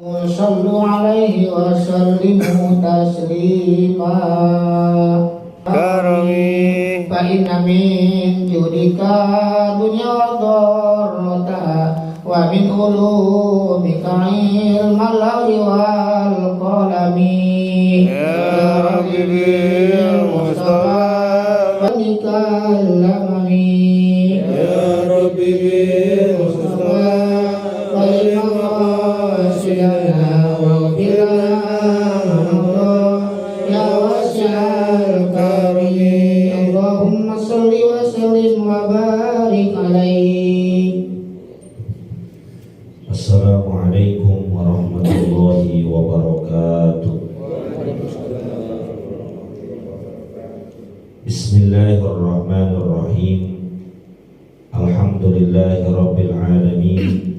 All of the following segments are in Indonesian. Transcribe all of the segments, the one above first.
Sallu alaihi wa sallimu taslima karami fa inna min judika dunya wa dharrata wa min ulumika ilmal lawhi wal qalami ya rabbi bil mustafa kallamani ya rabbi bil mustafa Allahumma salli wa sallim wa barik alaihi. Assalamualaikum warahmatullahi wabarakatuh. Bismillahirrahmanirrahim. Alhamdulillahi rabbil alamin.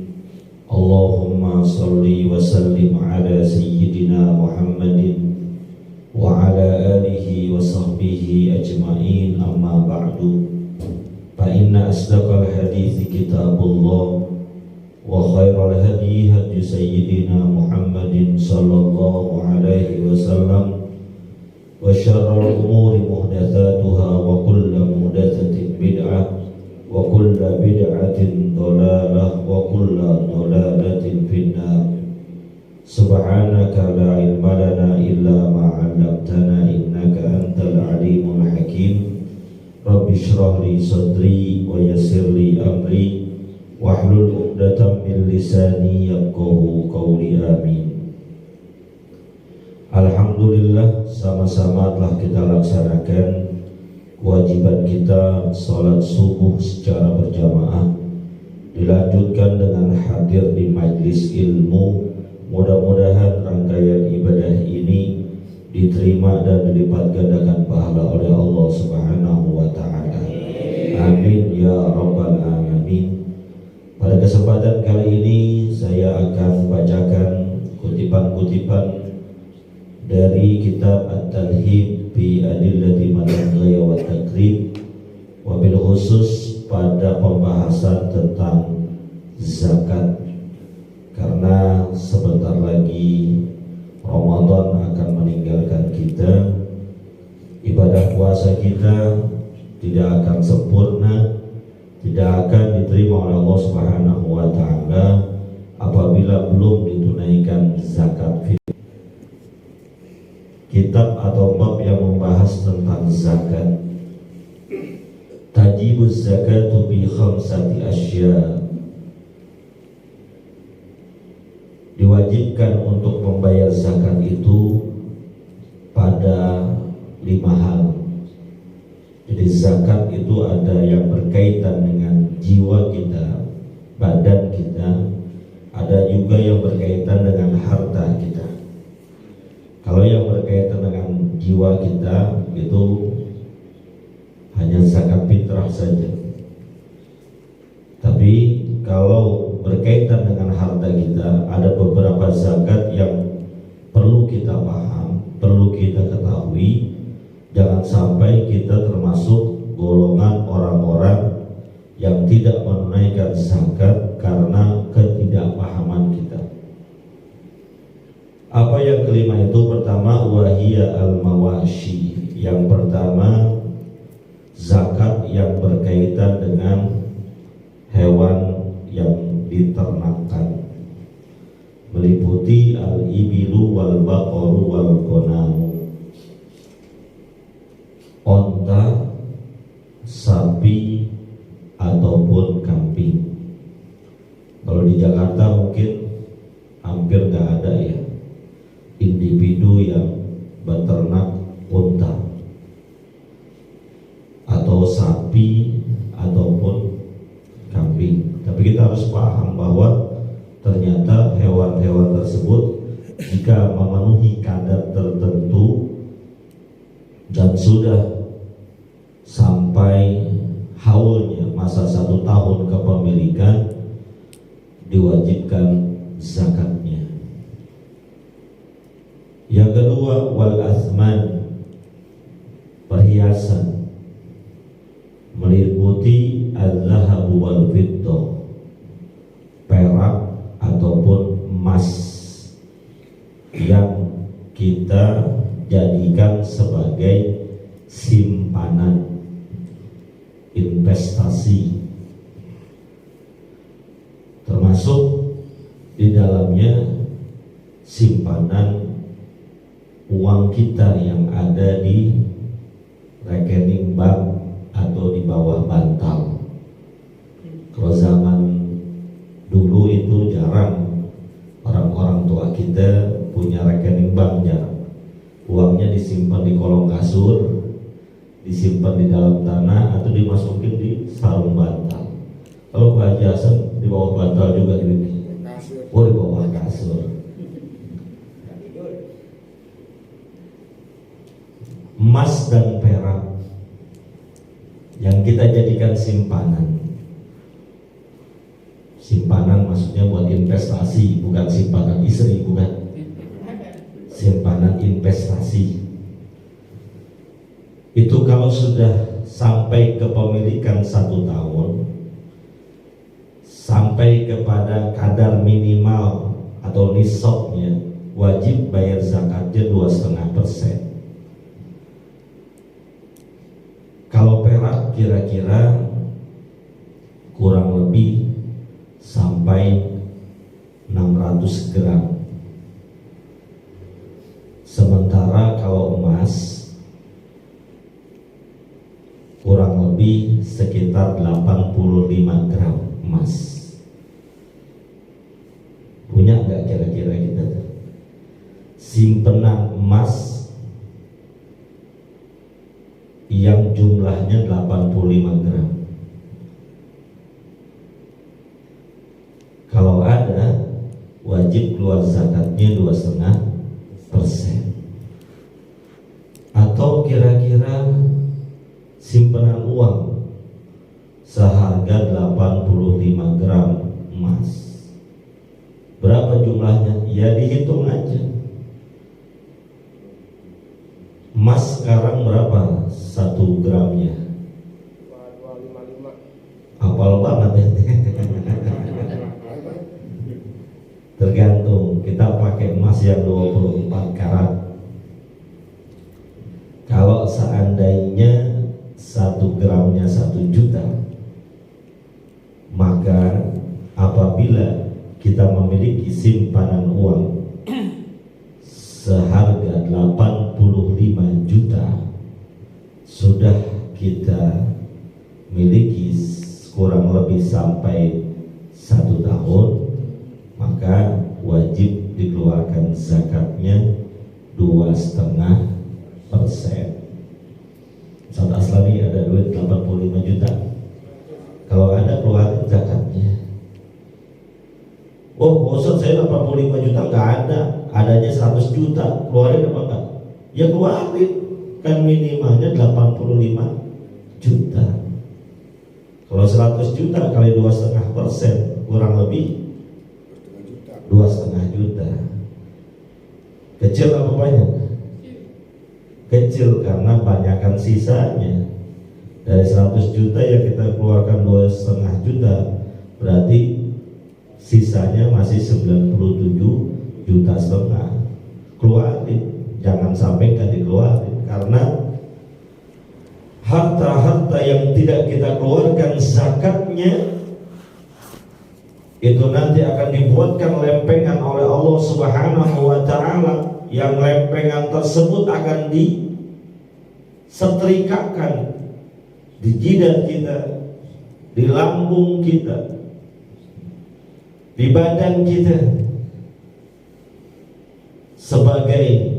Allahumma salli wa sallim ala sayyidina Muhammadin wa ala alihi wa sahbihi ajma'in, amma ba'du. Fa inna asdaqal hadithi kitabullah wa khairal hadi hadi sayyidina Muhammadin sallallahu alaihi wasallam wa syarrul umuri muhdatsatuha wa kullu muhdatsatin bid'ah wa kullu bid'atin dhalalah wa kullu dhalalatin finnar. Subhanaka la ilma lana illa ma 'allamtana innaka antal alimul hakim. Rabbi shrah li sadri wa yassir li amri wahlul 'uqdatam min lisani yafqahu qawli, amin. Alhamdulillah, sama-sama telah kita laksanakan kewajiban kita salat subuh secara berjamaah, dilanjutkan dengan hadir di majlis ilmu. Mudah-mudahan rangkaian ibadah ini diterima dan dilipat gandakan pahala oleh Allah Subhanahu wa ta'ala. Amin ya rabbal alamin. Pada kesempatan kali ini saya akan bacakan kutipan-kutipan dari kitab At-Talhib bi Adillati Madad Ghaya wa Takrib, wabil khusus pada pembahasan tentang zakat, karena sebentar lagi Ramadan akan meninggalkan kita. Ibadah puasa kita tidak akan sempurna, tidak akan diterima oleh Allah Subhanahu wa ta'ala apabila belum ditunaikan zakat fitrah. Kitab atau bab yang membahas tentang zakat. Tajibuz zakatu bi khamsati asya. Diwajibkan untuk membayar zakat itu pada 5 hal. Jadi zakat itu ada yang berkaitan dengan jiwa kita, badan kita, ada juga yang berkaitan dengan harta kita. Kalau yang berkaitan dengan jiwa kita itu hanya zakat fitrah saja. Tapi kalau berkaitan dengan harta kita, ada beberapa zakat yang perlu kita paham, perlu kita ketahui. Jangan sampai kita termasuk golongan orang-orang yang tidak menunaikan zakat karena ketidakpahaman kita. Apa yang kelima itu? Pertama, wahiyya al-mawashi. Yang pertama, zakat yang berkaitan dengan hewan yang diternakan, meliputi al-ibilu wal baqaru wal ghonamu, onta, sapi ataupun kambing. Kalau di Jakarta mungkin hampir nggak ada ya individu yang beternak unta atau sapi ataupun kambing. Tapi kita harus paham bahwa ternyata hewan-hewan tersebut jika memenuhi kadar tertentu dan sudah sampai haulnya masa 1 tahun kepemilikan, diwajibkan zakatnya. Yang kedua, wal asman, perhiasan, meliputi al-zahabu wal fiddah, perak ataupun emas yang kita jadikan sebagai simpanan investasi, termasuk di dalamnya simpanan uang kita yang ada di rekening bank atau di bawah bantal. Kalau zaman dulu itu jarang orang-orang tua kita punya rekening bank, jarang. Uangnya disimpan di kolong kasur, disimpan di dalam tanah, atau dimasukin di sarung bantal. Kalau Pak Haji Hasan di bawah bantal juga duitnya. Oh, di bawah kasur. Emas dan perak yang kita jadikan simpanan. Simpanan maksudnya buat investasi, bukan simpanan istri, bukan. Simpanan investasi. Itu kalau sudah sampai kepemilikan 1 tahun, sampai kepada kadar minimal atau nisabnya, wajib bayar zakatnya 2,5%. Kalau perak kira-kira kurang lebih sampai 600 gram. Sementara kalau emas kurang lebih sekitar 85 gram emas. Punya nggak kira-kira kita simpenan emas yang jumlahnya 85 gram? Kalau ada, wajib keluar zakatnya 2,5%. Atau kira-kira simpanan uang seharga 85 gram emas, berapa jumlahnya? Ya dihitung aja. Emas sekarang berapa 1 gramnya? 255. Hafal banget ya. Tergantung, kita pakai emas yang 24 karat. Kalau seandainya 1 gramnya 1 juta, maka apabila kita memiliki simpanan uang seharga 85 juta, sudah kita miliki kurang lebih sampai 1 tahun, maka wajib dikeluarkan zakatnya 2,5%. Saat Aslami ada duit 85 juta, kalau ada keluarin zakatnya. Oh, Ustaz, saya 85 juta nggak ada, adanya 100 juta, keluarin apa enggak? Ya keluarin, kan minimalnya 85 juta. Kalau 100 juta kali 2,5%, kurang lebih 2,5 juta. Kecil apa banyak? Kecil karena banyakkan sisanya. Dari 100 juta yang kita keluarkan 2,5 juta, berarti sisanya masih 97,5 juta. Keluarin, jangan sampai nggak dikeluarin, karena harta-harta yang tidak kita keluarkan zakatnya itu nanti akan dibuatkan lempengan oleh Allah Subhanahu wa Ta'ala, yang lempengan tersebut akan disetrikakan di jidat kita, di lambung kita, di badan kita, sebagai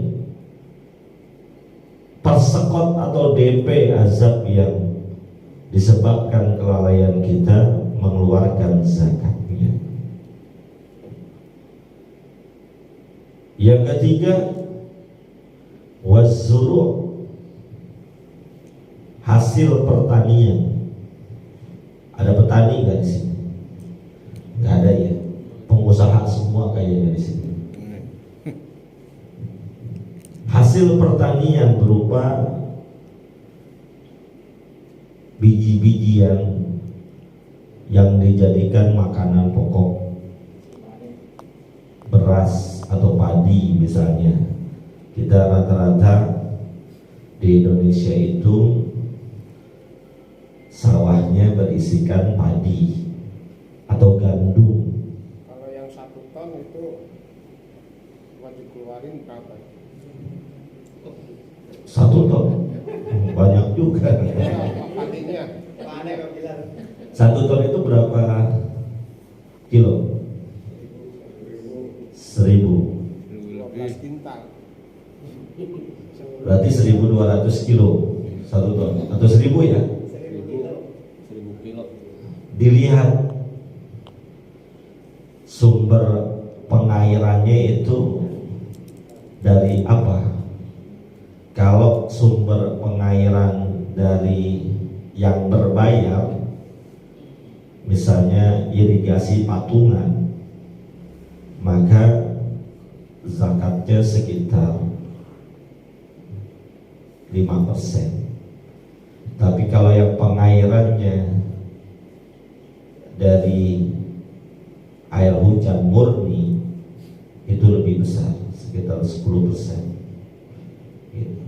persekot atau DP azab yang disebabkan kelalaian kita mengeluarkan zakatnya. Yang ketiga, wazzuru', hasil pertanian. Ada petani nggak di sini? Nggak ada ya. Pengusaha semua kayaknya di sini. Hasil pertanian berupa biji-bijian yang dijadikan makanan pokok, beras, atau padi misalnya, kita rata-rata di Indonesia itu sawahnya berisikan padi atau gandum. Kalau yang 1 ton itu wajib keluarin berapa? 1 ton banyak juga. Padinya. 1 ton itu berapa kilo? 1.000. 12 kintal. Berarti 1.200 kilo 1 ton atau 1.000 ya? 1.000 kilo. Dilihat sumber pengairannya itu dari apa? Kalau sumber pengairan dari yang berbayar, misalnya irigasi patungan, maka zakatnya sekitar 5%. Tapi kalau yang pengairannya dari air hujan murni, itu lebih besar, sekitar 10%. Gitu.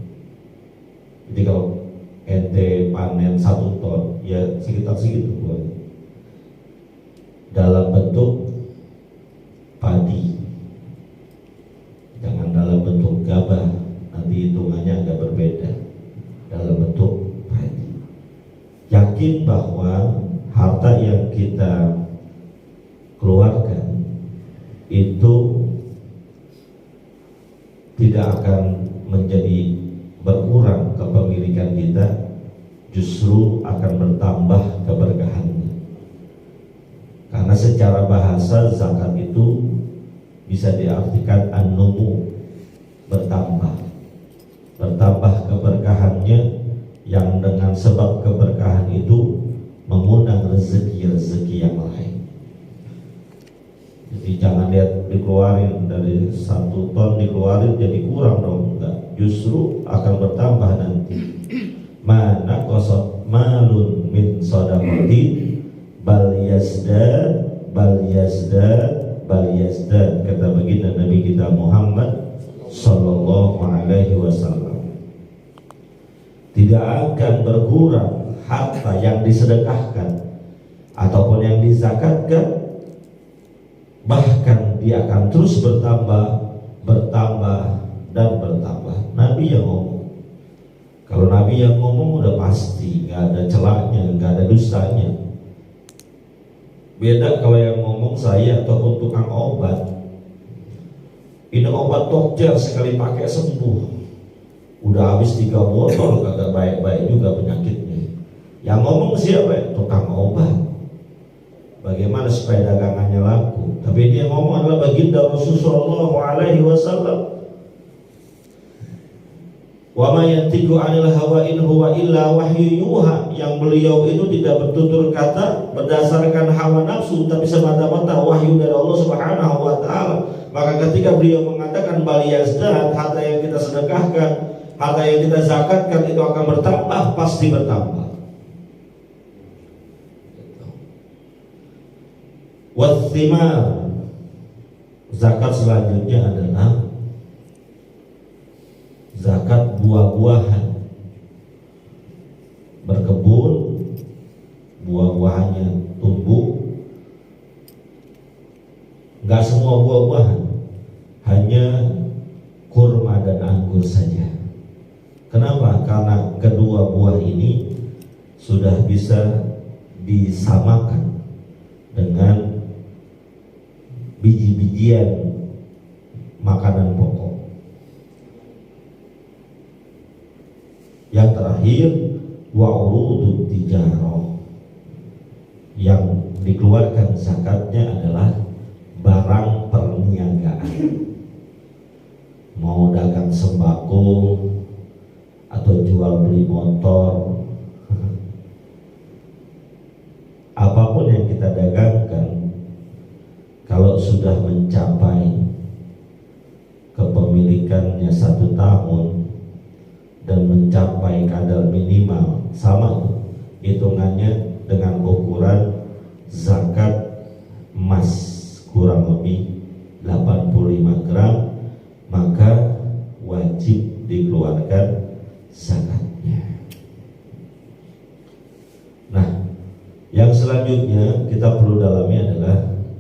Jadi kalau ente panen 1 ton, ya sekitar segitu boleh. Dalam bentuk padi, jangan dalam bentuk gabah, nanti hitungannya agak berbeda. Dalam bentuk padi, yakin bahwa harta yang kita keluarkan itu tidak akan menjadi berkurang kepemilikan kita, justru akan bertambah keberkahannya. Karena secara bahasa zakat itu bisa diartikan an-numu, bertambah keberkahannya, yang dengan sebab keberkahan itu mengundang rezeki-rezeki yang lain. Jadi jangan lihat dikeluarin dari 1 ton dikeluarin jadi kurang dong, enggak, justru akan bertambah nanti. Mana qasat malun min shadaqatin bal yazdad kata baginda Nabi kita Muhammad sallallahu alaihi wasallam. Tidak akan berkurang harta yang disedekahkan ataupun yang dizakatkan, bahkan dia akan terus bertambah dan bertambah. Nabi yang ngomong. Kalau Nabi yang ngomong udah pasti, nggak ada celahnya, nggak ada dustanya. Beda kalau yang ngomong saya ataupun tukang obat. Ini obat dokter sekali pakai sembuh, udah habis 3 botol kagak baik-baik juga penyakitnya. Yang ngomong siapa ya? Tukang obat. Bagaimana supaya dagangannya laku? Tapi dia ngomong adalah baginda Rasulullah alaihi wasallam. Wa ma yantiqu 'anil hawa in huwa illa wahyu yuha, yang beliau itu tidak bertutur kata berdasarkan hawa nafsu, tapi semata-mata wahyu dari Allah Subhanahu wa taala. Maka ketika beliau mengatakan bal yazdad, harta yang kita sedekahkan, harta yang kita zakatkan itu akan bertambah, pasti bertambah. Wathimar, zakat selanjutnya adalah zakat buah-buahan. Berkebun, buah-buahannya tumbuh. Enggak semua buah-buahan, hanya kurma dan anggur saja. Kenapa? Karena kedua buah ini sudah bisa disamakan dengan biji-bijian makanan pokok. Yang terakhir, wa'urudut tijarah, yang dikeluarkan zakatnya adalah barang perniagaan. Mau dagang sembako atau jual beli motor, apapun yang kita dagangkan, kalau sudah mencapai kepemilikannya 1 tahun dan mencapai kadar minimal, sama hitungannya dengan ukuran zakat emas, kurang lebih 85 gram, maka wajib dikeluarkan zakatnya. Nah, yang selanjutnya kita perlu dalami adalah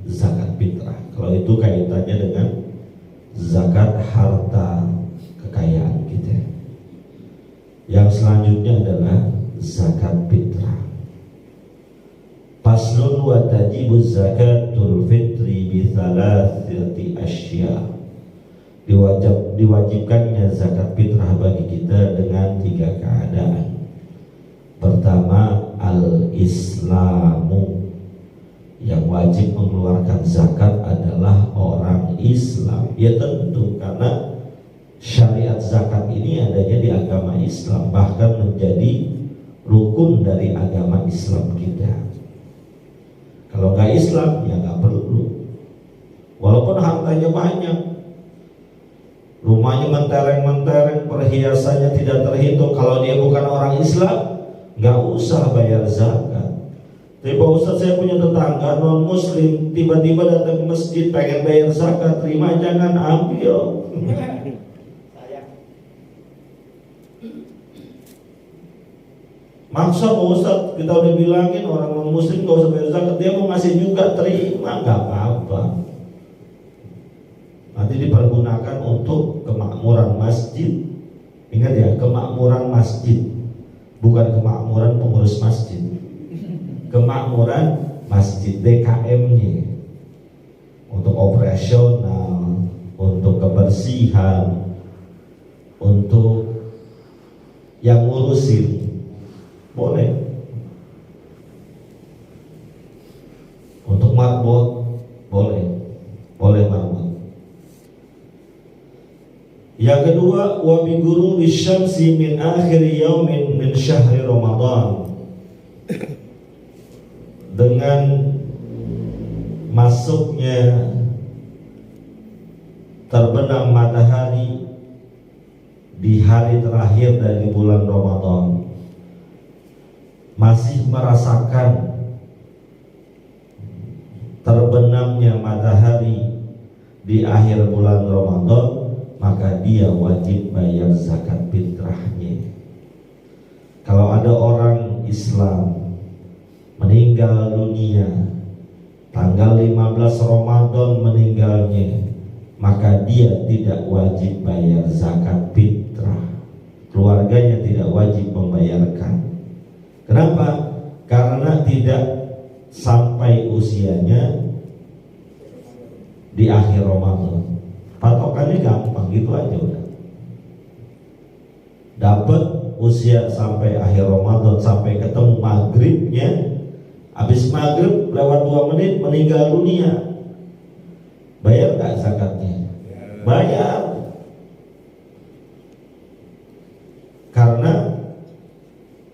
zakat fitrah. Kalau itu kaitannya dengan zakat harta kekayaan kita. Yang selanjutnya adalah zakat fitrah. Faslun wa tajibu zakatul fitri bi thalathati asya. Diwajibkannya zakat fitrah bagi kita dengan 3 keadaan. Pertama, al-islamu. Yang wajib mengeluarkan zakat adalah orang Islam. Ya tentu, karena syariat zakat ini adanya di agama Islam, bahkan menjadi rukun dari agama Islam kita. Kalau nggak Islam ya nggak perlu. Walaupun hartanya banyak, rumahnya mentereng-mentereng, perhiasannya tidak terhitung, kalau dia bukan orang Islam nggak usah bayar zakat. Tapi Pak Ustadz, saya punya tetangga non muslim, tiba-tiba datang ke masjid pengen bayar zakat, terima jangan ambil. Maksa Pak Ustadz, kita udah bilangin orang non muslim gak usah bayar zakat, dia mau ngasih juga, terima, gak apa-apa. Nanti dipergunakan untuk kemakmuran masjid. Ingat ya, kemakmuran masjid, bukan kemakmuran pengurus masjid. Kemakmuran masjid, DKM-nya untuk operasional, untuk kebersihan, untuk yang ngurusin boleh. Untuk marbot boleh marbot. Yang kedua, wa bi ghurubi syamsi min akhir yaumin min syahri Ramadan. Dengan masuknya terbenam matahari di hari terakhir dari bulan Ramadan, masih merasakan terbenamnya matahari di akhir bulan Ramadan, maka dia wajib bayar zakat fitrahnya. Kalau ada orang Islam meninggal dunia tanggal 15 Ramadan meninggalnya, maka dia tidak wajib bayar zakat fitrah. Keluarganya tidak wajib membayarkan. Kenapa? Karena tidak sampai usianya di akhir Ramadan. Patokannya gampang, gitu aja udah. Dapat usia sampai akhir Ramadan, sampai ketemu maghribnya. Habis maghrib lewat 2 menit meninggal dunia, bayar gak zakatnya? Bayar. Karena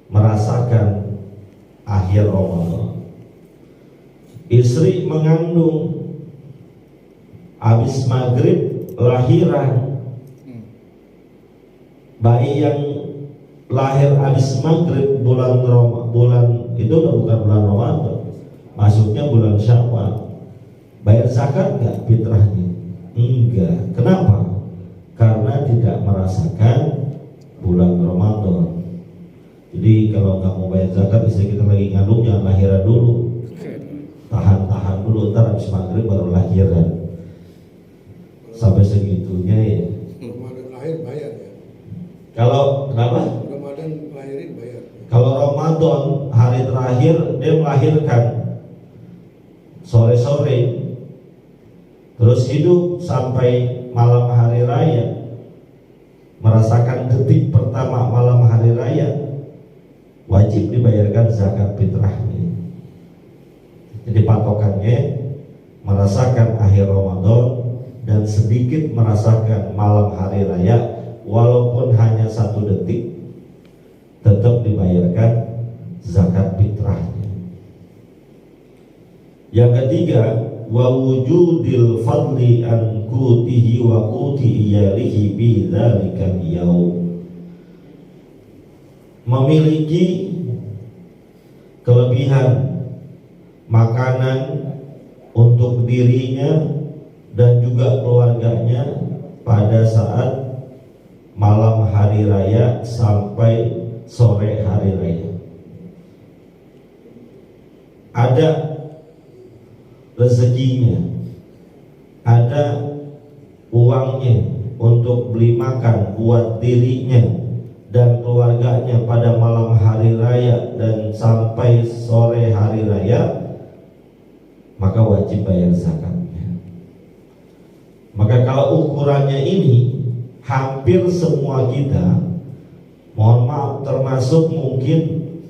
merasakan akhir Ramadan. Istri mengandung, habis maghrib lahiran. Bayi yang lahir habis maghrib bulan itu udah bukan bulan Ramadan, masuknya bulan Syawal. Bayar zakat nggak fitrahnya? Enggak. Kenapa? Karena tidak merasakan bulan Ramadan. Jadi kalau nggak mau bayar zakat, istri kita lagi ngandung, jangan lahiran dulu, tahan dulu, ntar habis maghrib baru lahiran. Sampai segitunya ya. Ramadan lahir bayar ya. Kalau kenapa? Ramadan lahirin bayar. Kalau Ramadan hari terakhir dia melahirkan sore-sore, terus hidup sampai malam hari raya, merasakan detik pertama malam hari raya, wajib dibayarkan zakat fitrahnya. Jadi patokannya merasakan akhir Ramadan dan sedikit merasakan malam hari raya, walaupun hanya 1 detik, tetap dibayarkan zakat fitrahnya. Yang ketiga, wa wujudil fadli an qutihi wa quti iyalihi bi dzalikal yaum. Memiliki kelebihan makanan untuk dirinya dan juga keluarganya pada saat malam hari raya sampai sore hari raya. Ada rezekinya, ada uangnya untuk beli makan buat dirinya dan keluarganya pada malam hari raya dan sampai sore hari raya, maka wajib bayar zakatnya. Maka kalau ukurannya ini, hampir semua kita, mohon maaf, termasuk mungkin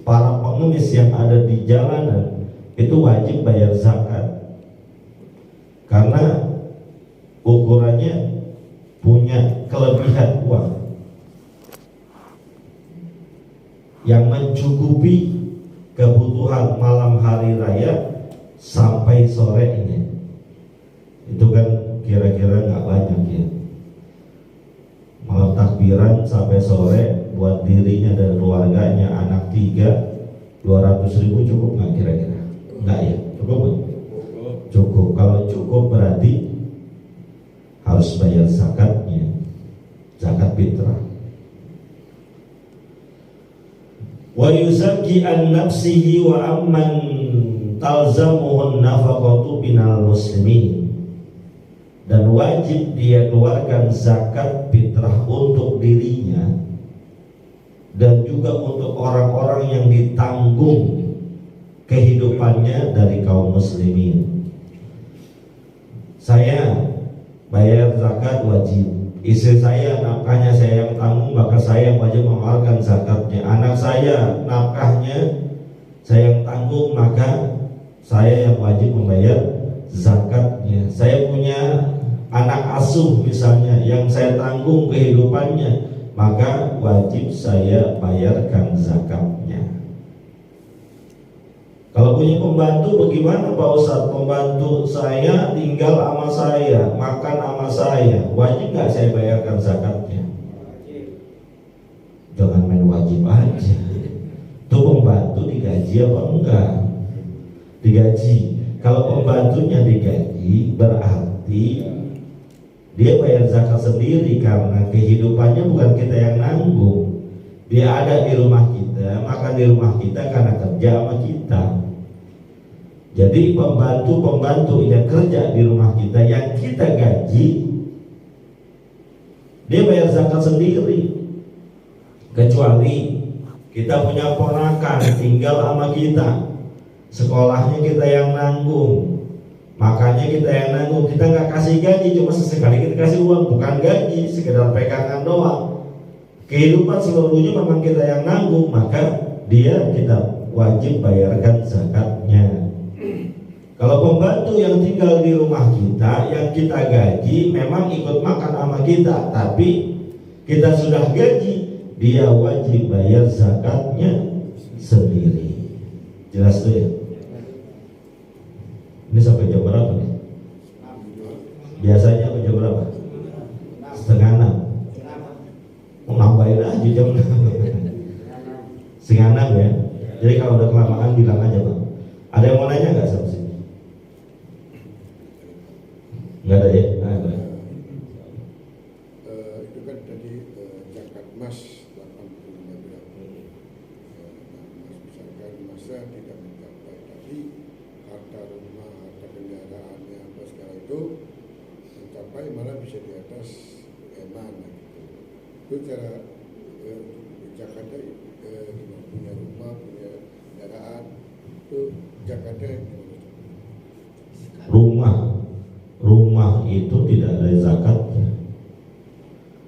para pengemis yang ada di jalanan, itu wajib bayar zakat. Karena ukurannya punya kelebihan uang yang mencukupi kebutuhan malam hari raya sampai sorenya. Itu kan kira-kira nggak banyak ya. Malam takbiran sampai sore buat dirinya dan keluarganya, anak 3, 200.000 cukup nggak kira-kira? Nggak ya? Cukup nggak? Cukup. Kalau cukup berarti harus bayar zakatnya, zakat fitrah. Wa yuzakki an nafsihi wa amman talzamuhun nafaqatu binal muslimin. Dan wajib dia keluarkan zakat fitrah untuk dirinya dan juga untuk orang-orang yang ditanggung kehidupannya dari kaum muslimin. Saya bayar zakat wajib, istri saya nafkahnya saya yang tanggung, maka saya wajib mengeluarkan zakatnya. Anak saya nafkahnya saya yang tanggung, maka saya yang wajib membayar zakatnya. Saya punya anak asuh misalnya yang saya tanggung kehidupannya, maka wajib saya bayarkan zakatnya. Kalau punya pembantu bagaimana Pak Ustadz? Pembantu saya tinggal sama saya, makan sama saya, wajib nggak saya bayarkan zakatnya? Jangan main wajib aja. Tuh pembantu digaji apa enggak? Digaji. Kalau pembantunya digaji berarti dia bayar zakat sendiri karena kehidupannya bukan kita yang nanggung. Dia ada di rumah kita, maka di rumah kita karena kerja sama kita. Jadi pembantu-pembantu yang kerja di rumah kita yang kita gaji, dia bayar zakat sendiri. Kecuali kita punya ponakan tinggal sama kita, sekolahnya kita yang nanggung, makanya kita yang nanggung. Kita nggak kasih gaji, cuma sesekali kita kasih uang, bukan gaji, sekedar pegangan doang. Kehidupan seluruhnya memang kita yang nanggung, maka dia kita wajib bayarkan zakatnya. Kalau pembantu yang tinggal di rumah kita, yang kita gaji, memang ikut makan sama kita, tapi kita sudah gaji, dia wajib bayar zakatnya sendiri. Jelas tuh ya? Ini sampai jam berapa nih? Biasanya sampai jam berapa? 5:30. Mau nambahin aja jam 5:30 ya. Jadi kalau udah kelamaan bilang aja Pak. Ada yang mau nanya nggak sama sini? Nggak ada ya? Itu kan tadi zakat emas 85 gram. Misalkan masa tidak mencapai tadi, harta rumah, harta kendaraannya apa segala itu mencapai, malah bisa di atas mana gitu. Itu cara zakatnya punya rumah, punya kendaraan, itu zakatnya gimana? Rumah itu tidak ada zakatnya.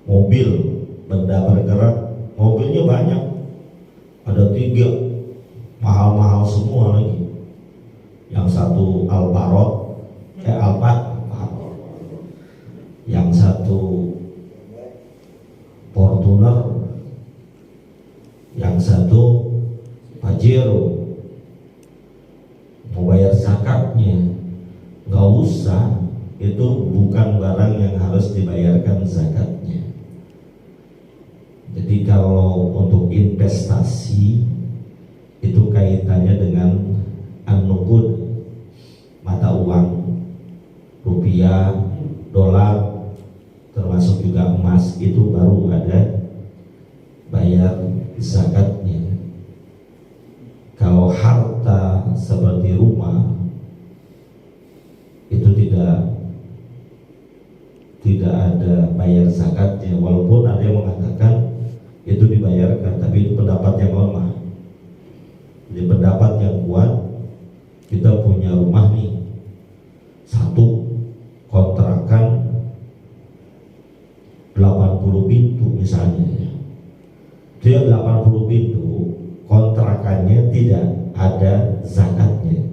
Mobil, benda bergerak, mobilnya banyak, ada 3, mahal-mahal semua lagi. Yang satu Alphard, yang satu Fortuner, yang satu Pajero. Mau bayar zakatnya nggak usah, itu bukan barang yang harus dibayarkan zakatnya. Jadi kalau untuk investasi itu kaitannya dengan an-nuqud, mata uang, rupiah, dolar, termasuk juga emas, itu baru ada bayar zakatnya. Kalau harta seperti rumah itu tidak ada bayar zakatnya, walaupun ada yang mengatakan itu dibayarkan, tapi itu pendapat yang lemah. Jadi pendapat yang kuat, kita punya rumah nih, satu kontrakan 80 pintu misalnya, dia 80 pintu, kontrakannya tidak ada zakatnya.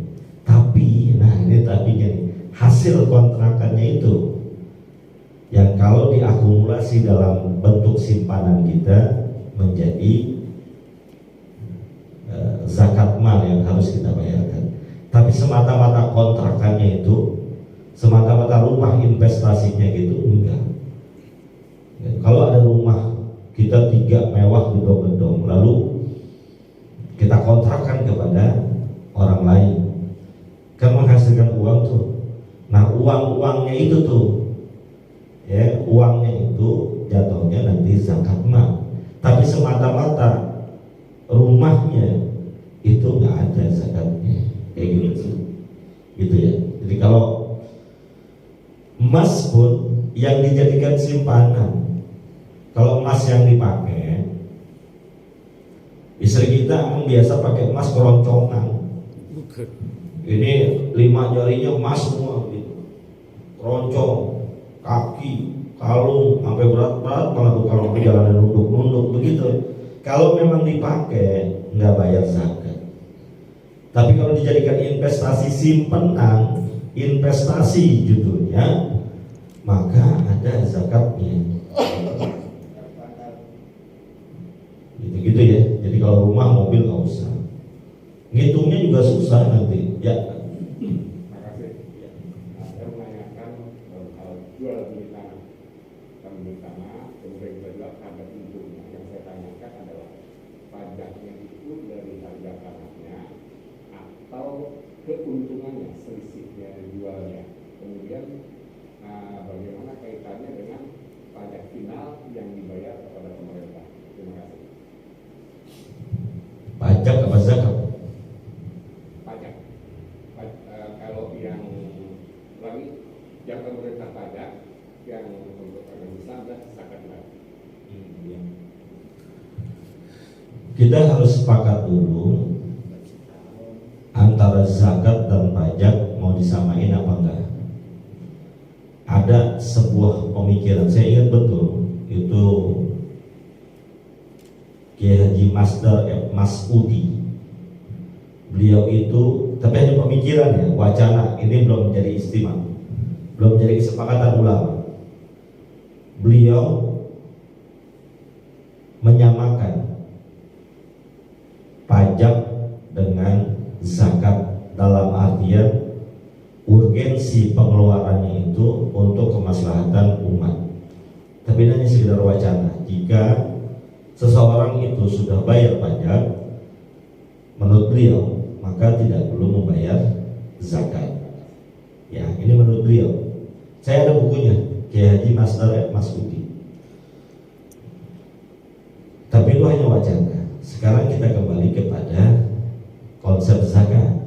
Tapi, nah ini tapinya nih, hasil kontrakannya itu yang kalau diakumulasi dalam bentuk simpanan kita menjadi zakat mal yang harus kita bayarkan. Tapi semata-mata kontrakannya itu, semata-mata rumah investasinya gitu, enggak. Kalau ada rumah kita 3 mewah gedong-gedong, lalu kita kontrakkan kepada orang lain, kan menghasilkan uang tuh. Nah uangnya itu tuh, ya uangnya itu jatuhnya nanti zakat mal. Tapi semata-mata rumahnya itu nggak ada zakatnya, kayak gitu ya. Jadi kalau emas pun yang dijadikan simpanan, kalau emas yang dipakai, istri kita biasa pakai emas keroncongan. Ini 5 jarinya emas semua gitu, keroncong, kaki, kalung, sampai berat-berat banget tuh kalau perjalanan nunduk-nunduk begitu. Kalau memang dipakai nggak bayar zakat. Tapi kalau dijadikan investasi simpanan, investasi judulnya, maka ada zakatnya. Gitu-gitu ya. Jadi kalau rumah, mobil nggak usah. Ngitungnya juga susah nanti. Ya. Makasih. Ya. Saya menanyakan hal jual beli tanah, kemudian juga harga untungnya. Yang saya tanyakan adalah pajaknya itu dari harga tanahnya atau keuntungannya, selisihnya jualnya. Kemudian bagaimana kaitannya dengan pajak final yang dibayar kepada pemerintah? Terima kasih. Pajak apa zakat? Pajak. Kalau yang lagi yang pemerintah pajak, yang untuk orang Islam adalah zakat. Kita harus sepakat dulu antara zakat dan pajak mau disamain apa enggak. Ada sebuah pemikiran, saya ingat betul, itu Kiai Haji Masdar Masudi. Beliau itu, tapi hanya pemikiran ya, wacana, ini belum menjadi istimewa, belum menjadi kesepakatan ulama. Beliau menyamakan pajak dengan zakat dalam artian urgensi pengeluarannya itu untuk kemaslahatan umat. Tapi ini hanya sekedar wacana. Jika seseorang itu sudah bayar pajak, menurut beliau, maka tidak perlu membayar zakat. Ya, ini menurut beliau. Saya ada bukunya, Kiai Haji Masdar Masudi. Tapi itu hanya wacana. Sekarang kita kembali kepada konsep zakat.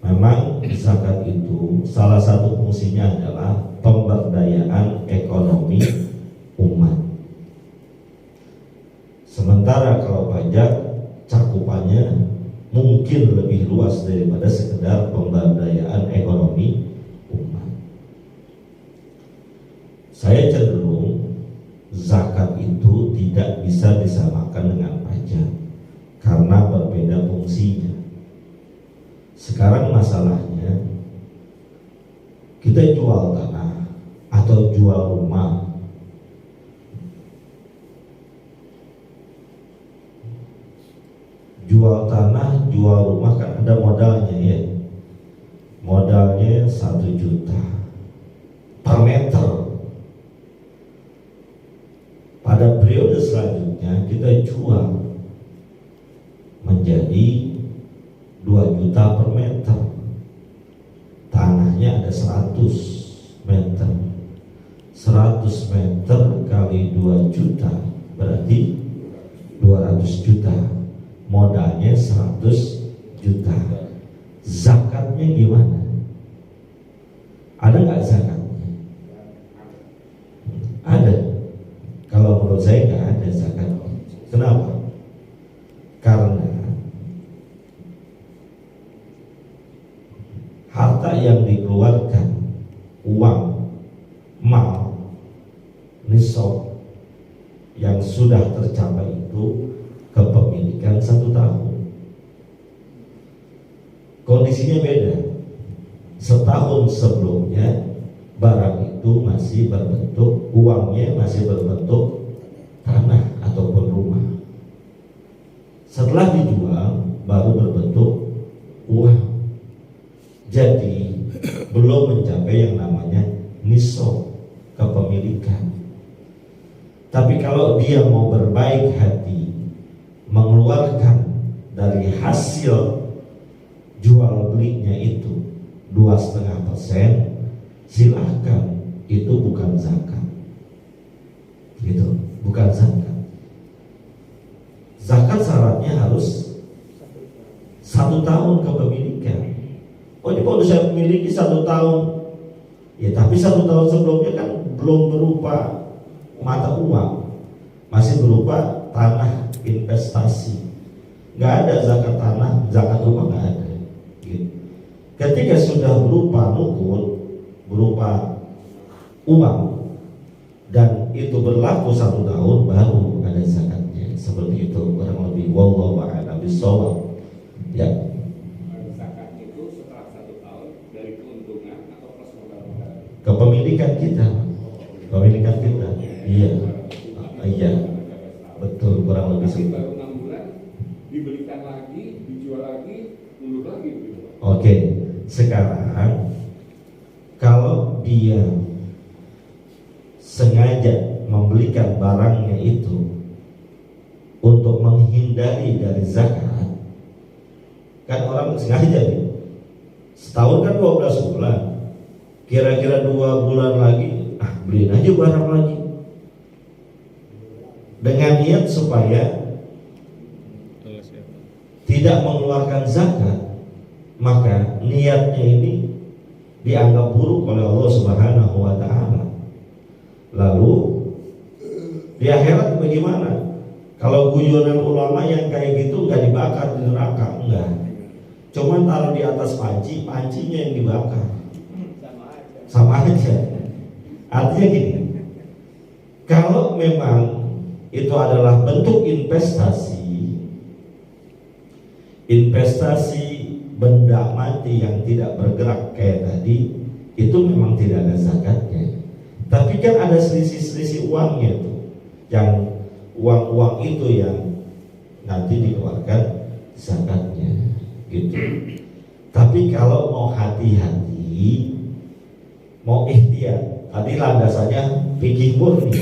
Memang zakat itu salah satu fungsinya adalah pemberdayaan ekonomi umat. Sementara kalau pajak cakupannya mungkin lebih luas daripada sekedar pemberdayaan ekonomi umat. Saya cenderung zakat itu tidak bisa disamakan dengan pajak karena berbeda fungsinya. Sekarang masalahnya kita jual tanah atau jual rumah, jual tanah, jual rumah kan ada modalnya ya. Modalnya 1 juta per meter. Pada periode selanjutnya kita jual menjadi 2 juta per meter. Tanahnya ada 100 meter. nisab yang sudah tercapai itu kepemilikan 1 tahun. Kondisinya beda. Setahun sebelumnya barang itu masih berbentuk, uangnya masih berbentuk tanah ataupun rumah. Setelah dijual baru berbentuk uang. Jadi belum mencapai yang namanya nisab kepemilikan. Tapi kalau dia mau berbaik hati mengeluarkan dari hasil jual belinya itu 2,5%, silahkan, itu bukan zakat. Gitu, bukan zakat. Zakat syaratnya harus 1 tahun kepemilikan. Oh, ini kalau saya memiliki 1 tahun, ya tapi 1 tahun sebelumnya kan belum berupa mata uang, masih berupa tanah investasi. Nggak ada zakat tanah, zakat rumah nggak ada. Gitu. Ketika sudah berupa nukut, berupa uang, dan itu berlaku 1 tahun, baru ada zakatnya. Seperti itu kurang lebih. Wallahu a'lam bishawab. Ya. Zakat itu setelah 1 tahun dari keuntungan atau plus modal? Kepemilikan kita. Kepemilikan kita. Iya. Iya. Betul, kurang lebih Tapi seperti. baru 6 bulan dibelikan lagi, dijual lagi, mundur lagi gitu. Oke, sekarang kalau dia sengaja membelikan barangnya itu untuk menghindari dari zakat, kan orang sengaja nih, setahun kan 12 bulan, kira-kira 2 bulan lagi, beliin aja barang lagi, dengan niat supaya tidak mengeluarkan zakat, maka niatnya ini dianggap buruk oleh Allah Subhanahu wa ta'ala. Lalu di akhirat bagaimana? Kalau guyonan ulama yang kayak gitu nggak dibakar di neraka, enggak. Cuman taruh di atas panci, pancinya yang dibakar. Sama aja. Artinya gini, kalau memang itu adalah bentuk investasi benda mati yang tidak bergerak kayak tadi, itu memang tidak ada zakatnya. Tapi kan ada selisih-selisih uangnya tuh, yang uang-uang itu yang nanti dikeluarkan zakatnya, gitu. Tapi kalau mau hati-hati, mau ikhtiar, tadi landasannya fikih murni.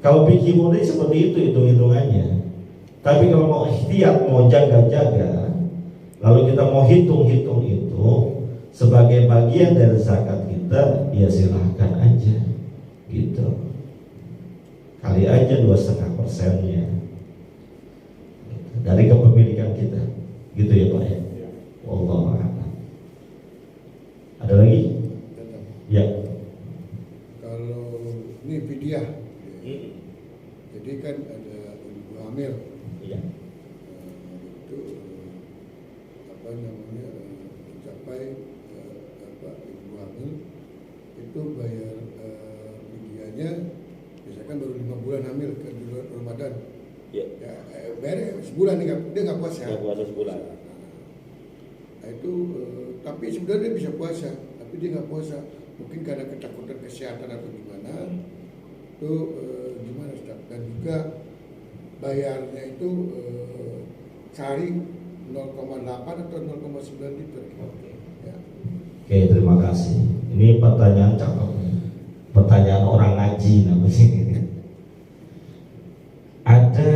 Kalau fikih murni seperti itu hitung-hitungannya. Tapi kalau mau ikhtiar, mau jaga-jaga, lalu kita mau hitung-hitung itu sebagai bagian dari zakat kita, ya silahkan aja, gitu. Kali aja 2,5%-nya dari kepemilikan kita, gitu ya Pak ya. Wallahu a'lam. Ada lagi? Ya. Kalau ini fidyah, jadi kan ada ibu hamil, Iya. itu apa namanya, mencapai ibu hamil itu bayar fidyahnya, misalkan baru 5 bulan hamil ke bulan Ramadan, Ya. bayar sebulan nih, dia nggak puasa. Nggak puasa sebulan. Nah, itu tapi sebenarnya dia bisa puasa, tapi dia nggak puasa, mungkin karena ketakutan kesehatan atau gimana. Itu gimana Ustaz? Dan juga bayarnya itu sehari 0,8 atau 0,9 liter. Ya. Oke, terima kasih. Ini pertanyaan cakep. Pertanyaan orang ngaji namanya. Ada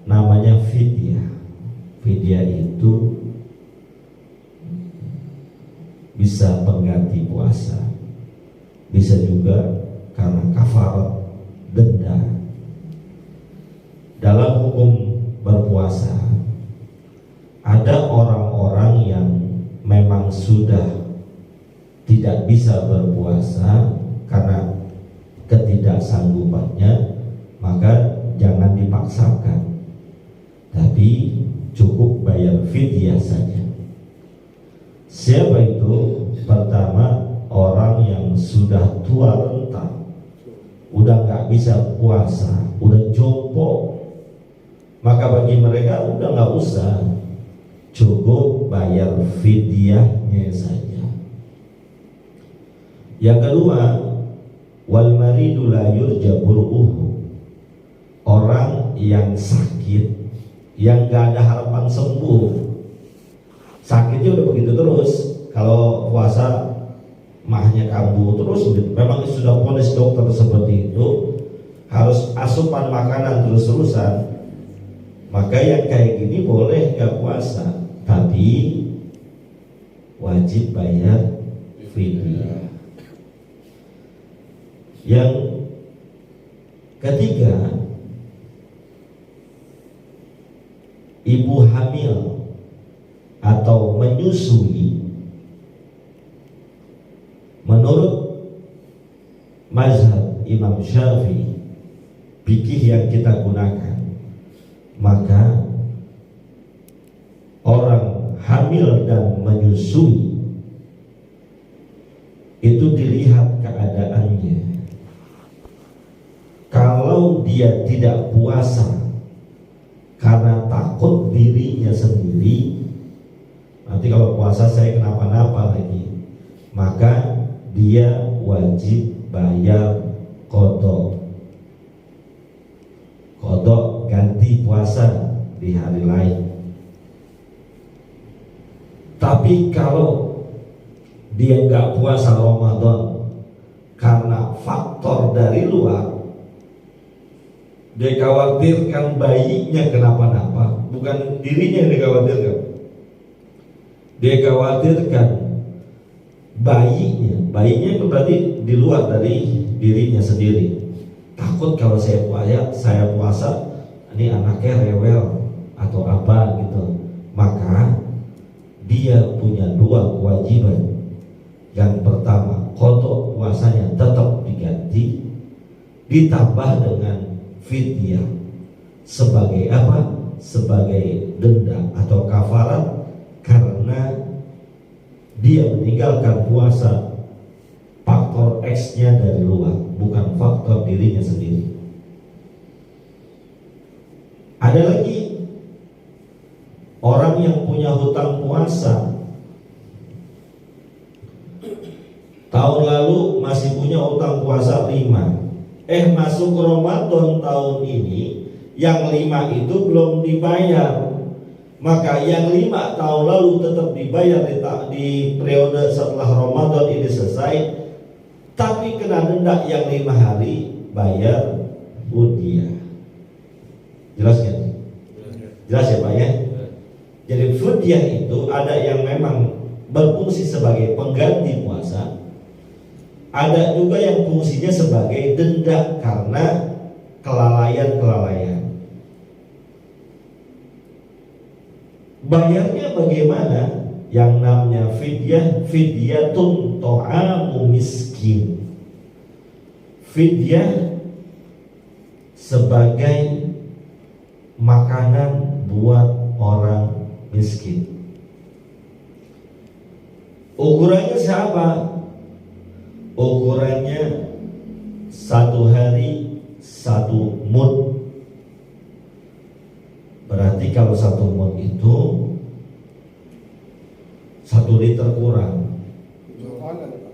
namanya fidyah. Fidyah itu bisa pengganti puasa, bisa juga karena kafarat, denda. Dalam hukum berpuasa, ada orang-orang yang memang sudah tidak bisa berpuasa karena ketidaksanggupannya, maka jangan dipaksakan, tapi cukup bayar fidyah saja. Siapa itu? Pertama, orang yang sudah tua renta, udah nggak bisa puasa, udah jompo, maka bagi mereka udah nggak usah, cukup bayar fidyahnya saja. Yang kedua, wal maridu la yurja bur'uhu, orang yang sakit, yang nggak ada harapan sembuh, sakitnya udah begitu terus. Kalau puasa mahnya kambuh terus, memang sudah vonis dokter seperti itu, harus asupan makanan terus-terusan, maka yang kayak gini boleh gak puasa, tapi wajib bayar fidyah. Yang ketiga, ibu hamil atau menyusui, menurut mazhab Imam Syafi'i, fikih yang kita gunakan, maka orang hamil dan menyusui itu dilihat keadaannya. Kalau dia tidak puasa karena takut dirinya sendiri, nanti kalau puasa saya kenapa-napa lagi, maka dia wajib bayar qadha. Qadha ganti puasa di hari lain. Tapi kalau dia nggak puasa Ramadan karena faktor dari luar, dia khawatirkan bayinya kenapa-napa, bukan dirinya yang dikhawatirkan. Dia khawatirkan bayinya itu berarti di luar dari dirinya sendiri. Takut kalau saya puasa, ini anaknya rewel atau apa gitu. Maka dia punya dua kewajiban. Yang pertama, qadha puasanya tetap diganti, ditambah dengan fidyah. Sebagai apa? Sebagai denda atau kafarat karena dia meninggalkan puasa faktor X-nya dari luar, bukan faktor dirinya sendiri. Ada lagi orang yang punya hutang puasa, tahun lalu masih punya hutang puasa 5, masuk Ramadan tahun ini yang 5 itu belum dibayar, maka yang 5 tahun lalu tetap dibayar di periode setelah Ramadan ini selesai, tapi kena denda yang 5 hari bayar fidyah. Jelas kan? Jelas ya Pak ya? Jadi fidyah itu ada yang memang berfungsi sebagai pengganti puasa, ada juga yang fungsinya sebagai denda karena kelalaian. Bayarnya bagaimana? Yang namanya fidyatun ta'amu miskin. Fidyah sebagai makanan buat orang miskin. Ukurannya siapa? Ukurannya 1 hari 1 mud. Berarti kalau 1 mud itu 1 liter kurang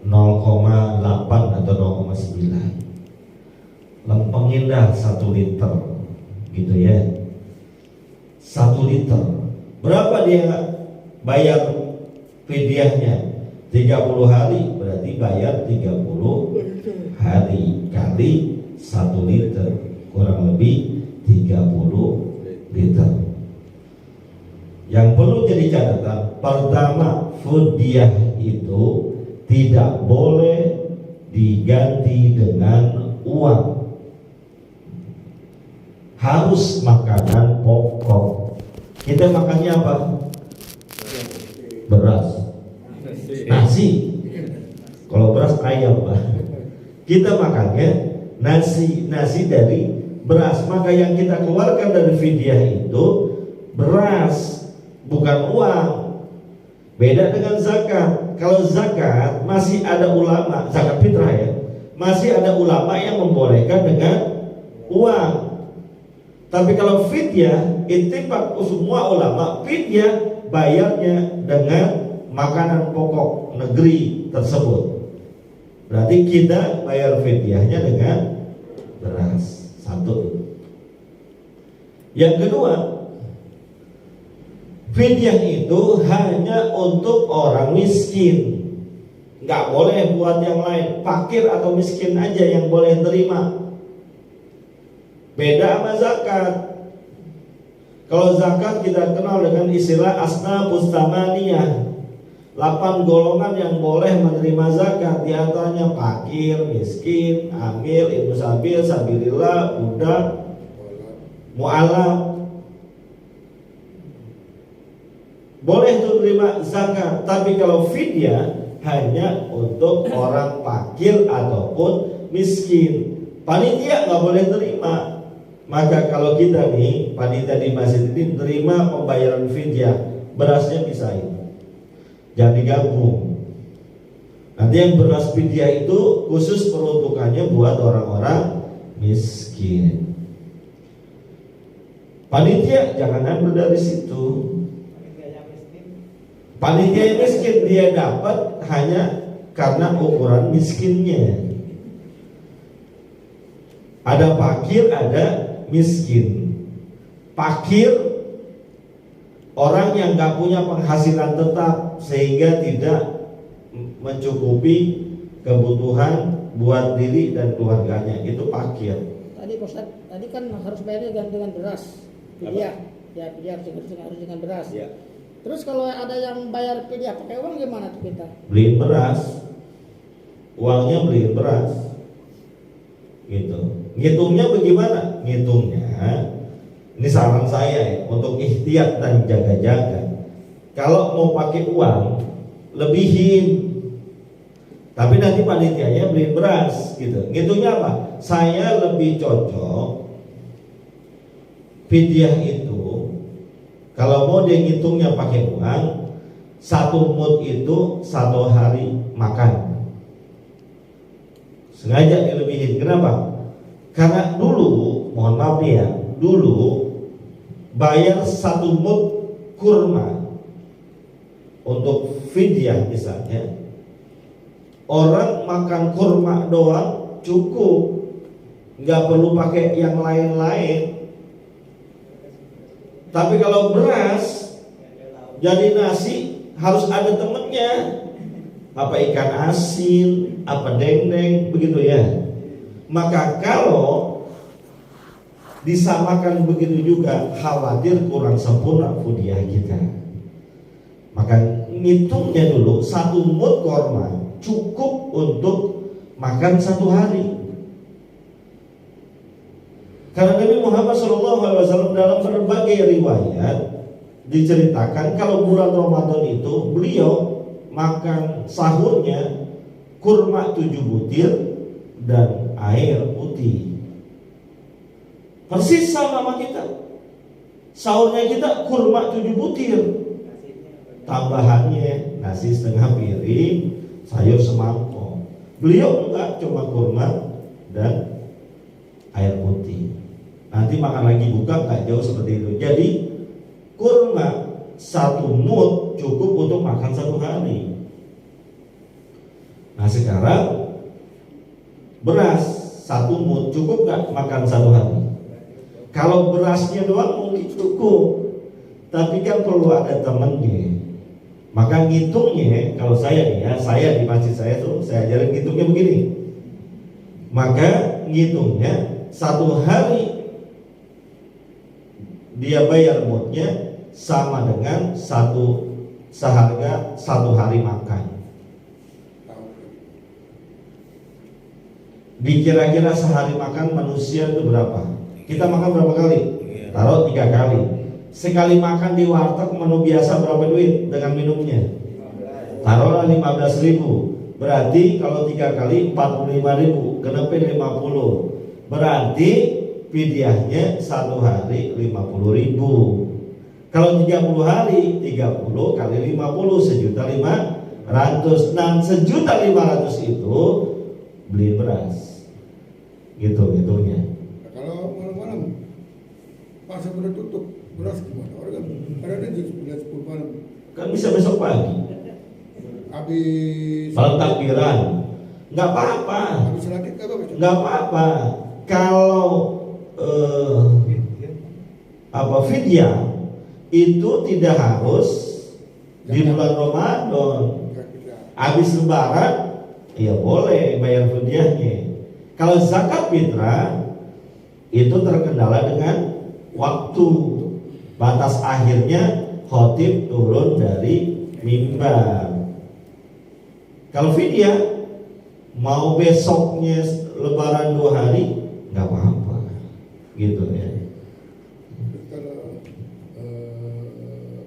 0,8 atau 0,9. Lempengin dah 1 liter gitu ya. 1 liter. Berapa dia bayar fidyahnya? 30 hari, berarti bayar 30 hari kali 1 liter, kurang lebih 30 liter. Yang perlu jadi catatan, pertama, fidyah itu tidak boleh diganti dengan uang. Harus makanan pokok. Kita makannya apa? Beras, nasi. Kalau beras ayam Pak. Kita makannya nasi dari beras. Maka yang kita keluarkan dari fidyah itu beras, bukan uang. Beda dengan zakat. Kalau zakat masih ada ulama, zakat fitrah ya, masih ada ulama yang membolehkan dengan uang. Tapi kalau fidyah, ittifaq semua ulama, fidyah bayarnya dengan makanan pokok negeri tersebut. Berarti kita bayar fidyahnya dengan beras. Satu. Yang kedua, fidyah itu hanya untuk orang miskin. Nggak boleh buat yang lain. Fakir atau miskin aja yang boleh terima. Beda sama zakat. Kalau zakat kita kenal dengan istilah asnafus tsamaniyah. 8 golongan yang boleh menerima zakat, di antaranya fakir, miskin, amil, ibnu sabil, sabilillah, budak, mu'alaf. Boleh tuh menerima zakat, tapi kalau fidyah hanya untuk orang fakir ataupun miskin. Panitia nggak boleh terima. Maka kalau kita nih panitia di masjid ini terima pembayaran fidyah, berasnya pisahin. Jangan digabung. Nanti yang beras fidyah itu khusus peruntukannya buat orang-orang miskin. Panitia jangan ambil dari situ. Panitia yang miskin dia dapat hanya karena ukuran miskinnya. Ada fakir, ada miskin. Fakir orang yang nggak punya penghasilan tetap sehingga tidak mencukupi kebutuhan buat diri dan keluarganya, itu fakir. Tadi Ustaz, tadi kan harus bayarnya dengan beras. Fidyah, ya fidyah harus dengan beras. Ya. Terus kalau ada yang bayar fidyah pakai uang gimana tuh kita? Beliin beras, uangnya beliin beras, gitu. Ngitungnya bagaimana? Ngitungnya, ini saran saya ya, untuk ihtiyat dan jaga-jaga. Kalau mau pakai uang, lebihin. Tapi nanti panitianya beliin beras, gitu. Ngitungnya apa? Saya lebih cocok fidyah itu, kalau mau dia ngitungnya pakai uang, 1 mud itu 1 hari makan. Sengaja dilebihin. Kenapa? Karena dulu, mohon maaf nih ya, dulu bayar 1 mud kurma untuk fidyah misalnya, orang makan kurma doang cukup, nggak perlu pakai yang lain-lain. Tapi kalau beras jadi nasi harus ada temennya, apa ikan asin, apa dendeng, begitu ya. Maka kalau disamakan begitu juga, khawatir kurang sempurna fidyah kita. Maka ngitungnya dulu 1 mud korma cukup untuk makan 1 hari. Karena Nabi Muhammad SAW dalam berbagai riwayat diceritakan kalau bulan Ramadan itu beliau makan sahurnya kurma 7 butir dan air putih. Persis sama kita. Sahurnya kita kurma 7 butir. Tambahannya nasi setengah piring, sayur semangkok. Beliau enggak, cuma kurma dan air putih. Nanti makan lagi buka enggak jauh seperti itu. Jadi kurma 1 mud cukup untuk makan 1 hari. Nah sekarang beras 1 mud cukup enggak makan 1 hari? Kalau berasnya doang mungkin cukup, tapi kan perlu ada temennya. Maka ngitungnya, kalau saya nih ya, saya di masjid saya tuh saya ajarin ngitungnya begini. Maka ngitungnya 1 hari dia bayar mudnya sama dengan seharga 1 hari makan. Dikira-kira sehari makan manusia itu berapa? Kita makan berapa kali? Taruh 3 kali. Sekali makan di warteg menu biasa berapa duit dengan minumnya? Taruhlah 15.000. Berarti kalau 3 kali 45.000, kenapa 50? Berarti fidyahnya 1 hari 50.000. Kalau 30 hari 30 kali 50 1.500.000. Nah 1.500.000 itu beli beras. Gitu hitungnya. Nah, kalau malam-malam pasar udah tutup, beras gimana? Orang kan ada jam 9-10 malam. Kan bisa besok pagi. Habis Malam takbiran. Nggak apa-apa. habis sholat id nggak apa-apa. Nggak apa-apa. Kalau fidyah itu tidak harus di bulan Ramadan. Habis lebaran ya boleh bayar fidyahnya. Kalau zakat fitrah itu terkendala dengan waktu. Batas akhirnya khotib turun dari mimbar. Kalau fidyah mau besoknya lebaran 2 hari nggak apa-apa, gitu ya. Kalau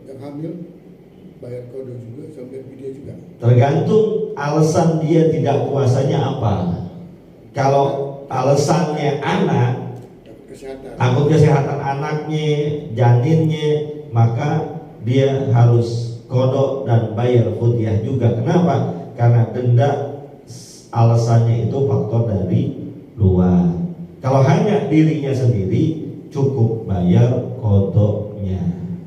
yang hamil bayar kodo juga sampai video juga. Tergantung alasan dia tidak puasanya apa. Kalau alasannya anak, Kesehatan. takut kesehatan anaknya, janinnya, maka dia harus kodok dan bayar fidyah juga. Kenapa? Karena denda alasannya itu faktor dari luar. Kalau hanya dirinya sendiri cukup bayar kodoknya.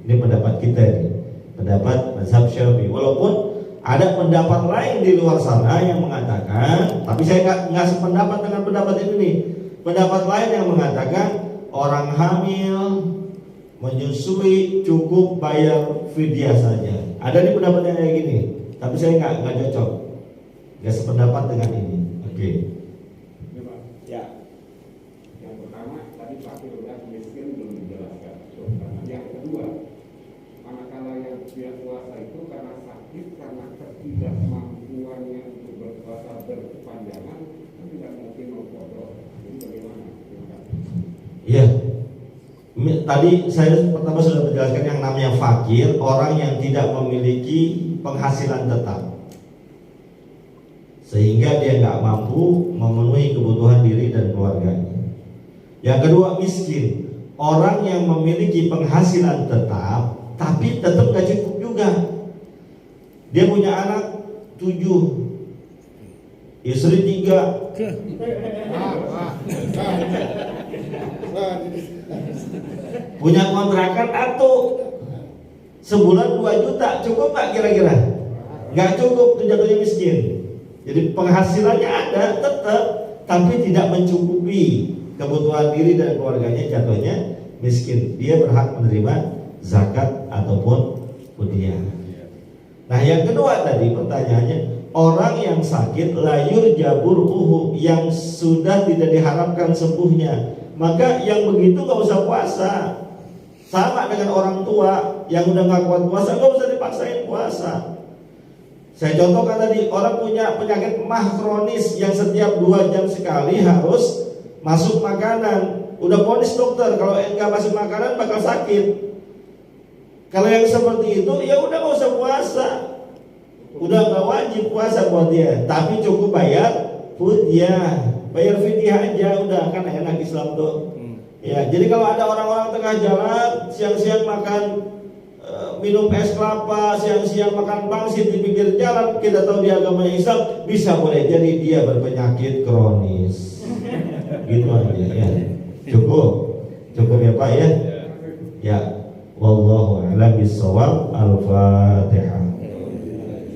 Ini pendapat kita nih, pendapat mazhab Syafi'i. Walaupun ada pendapat lain di luar sana yang mengatakan, tapi saya nggak sependapat dengan pendapat ini nih. Pendapat lain yang mengatakan orang hamil menyusui cukup bayar fidyah saja. Ada nih pendapat yang kayak gini, tapi saya nggak cocok, nggak sependapat dengan ini. Oke. Ya, yang pertama tadi Pak Firdaus miskin belum dijelaskan. Yang kedua, manakala yang tidak puasa itu karena sakit, karena ketidakmampuannya untuk berpuasa berkepanjangan, kan tidak mungkin mengkodok. Jadi bagaimana? Terima kasih. Iya. Tadi saya pertama sudah menjelaskan yang namanya fakir, orang yang tidak memiliki penghasilan tetap, sehingga dia nggak mampu memenuhi kebutuhan diri dan keluarganya. Yang kedua, miskin, orang yang memiliki penghasilan tetap tapi tetap nggak cukup juga. Dia punya anak 7, istri 3, punya kontrakan atau sebulan 2 juta, cukup nggak kira-kira? Nggak cukup, itu jatuhnya miskin. Jadi penghasilannya ada tetap, tapi tidak mencukupi kebutuhan diri dan keluarganya, jatuhnya miskin. Dia berhak menerima zakat ataupun fidyah. Nah, yang kedua tadi pertanyaannya, orang yang sakit layur jaburuhu, yang sudah tidak diharapkan sembuhnya, maka yang begitu nggak usah puasa. Sama dengan orang tua yang udah nggak kuat puasa, nggak usah dipaksain puasa. Saya contohkan tadi, orang punya penyakit mah kronis yang setiap 2 jam sekali harus masuk makanan. Udah vonis dokter, kalau nggak masuk makanan bakal sakit. Kalau yang seperti itu, ya udah nggak usah puasa, udah nggak wajib puasa buat dia, tapi cukup bayar fidyah, bayar fidyah aja, udah kan enak Islam tuh. Ya, jadi kalau ada orang-orang tengah jalan, siang-siang makan minum es kelapa, siang-siang makan pangsit di pinggir jalan, kita tahu di agama Islam bisa boleh jadi dia berpenyakit kronis. Gitu aja ya. Cukup ya Pak ya. Ya, wallahu a'lam bishawab. Al-Fatihah.